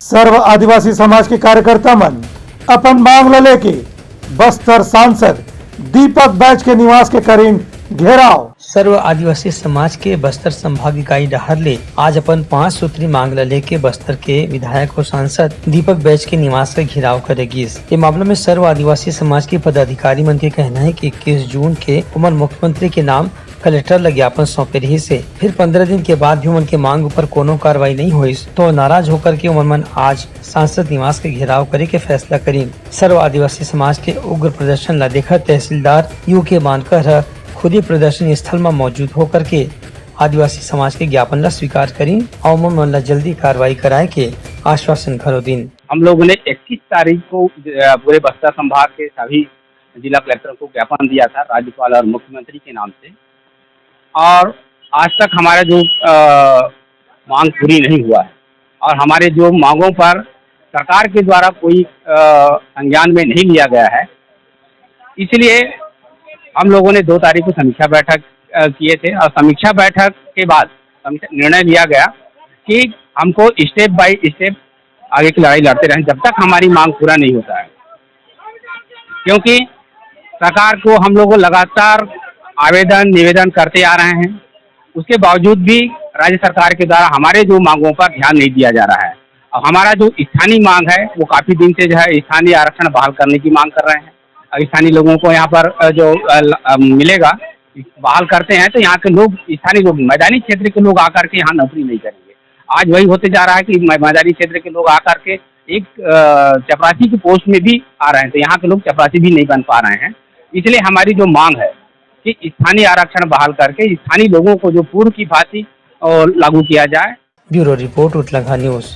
सर्व आदिवासी समाज के कार्यकर्ता मन अपन मांग ल लेके बस्तर सांसद दीपक बैज के निवास के करीब घेराव। सर्व आदिवासी समाज के बस्तर संभाग इकाई डहरले आज अपन 5 सूत्री मांग ल लेके बस्तर के विधायक और सांसद दीपक बैज के निवास का घेराव करेगी। ये मामले में सर्व आदिवासी समाज के पदाधिकारी मन के कहना है कि 21 जून के उमन मुख्यमंत्री के नाम कलेक्टर ल ज्ञापन सौंपे रही से फिर 15 दिन के बाद भी उमन के मांग ऊपर कोनो कार्रवाई नहीं हुई तो नाराज होकर के उमन मन आज सांसद निवास के घेराव करे के फैसला करी। सर्व आदिवासी समाज के उग्र प्रदर्शन ला देखा तहसीलदार यू के मानकर खुद ही प्रदर्शन स्थल में मौजूद होकर के आदिवासी समाज के ज्ञापन ला स्वीकार करी और उमन मन ला जल्दी कार्रवाई कराए के आश्वासन घरो दिन। हम लोगों ने 21 तारीख को पूरे बस्तर संभाग के सभी जिला कलेक्टर को ज्ञापन दिया था राज्यपाल और मुख्यमंत्री के नाम से, और आज तक हमारा जो मांग पूरी नहीं हुआ है और हमारे जो मांगों पर सरकार के द्वारा कोई संज्ञान में नहीं लिया गया है। इसलिए हम लोगों ने 2 तारीख को समीक्षा बैठक किए थे और समीक्षा बैठक के बाद निर्णय लिया गया कि हमको स्टेप बाय स्टेप आगे की लड़ाई लड़ते रहें जब तक हमारी मांग पूरा नहीं होता है, क्योंकि सरकार को हम लोग लगातार आवेदन निवेदन करते आ रहे हैं। उसके बावजूद भी राज्य सरकार के द्वारा हमारे जो मांगों पर ध्यान नहीं दिया जा रहा है। अब हमारा जो स्थानीय मांग है वो काफ़ी दिन से जो है स्थानीय आरक्षण बहाल करने की मांग कर रहे हैं। स्थानीय लोगों को यहाँ पर जो मिलेगा बहाल करते हैं तो यहाँ के लोग स्थानीय लोग मैदानी क्षेत्र के लोग आकर के यहाँ नौकरी नहीं करेंगे। आज वही होते जा रहा है कि मैदानी क्षेत्र के लोग आकर के एक चपरासी की पोस्ट में भी आ रहे हैं तो यहाँ के लोग चपरासी भी नहीं बन पा रहे हैं। इसलिए हमारी जो मांग है कि स्थानीय आरक्षण बहाल करके स्थानीय लोगों को जो पूर्व की भांति लागू किया जाए। Bureau report Uttarakhand news.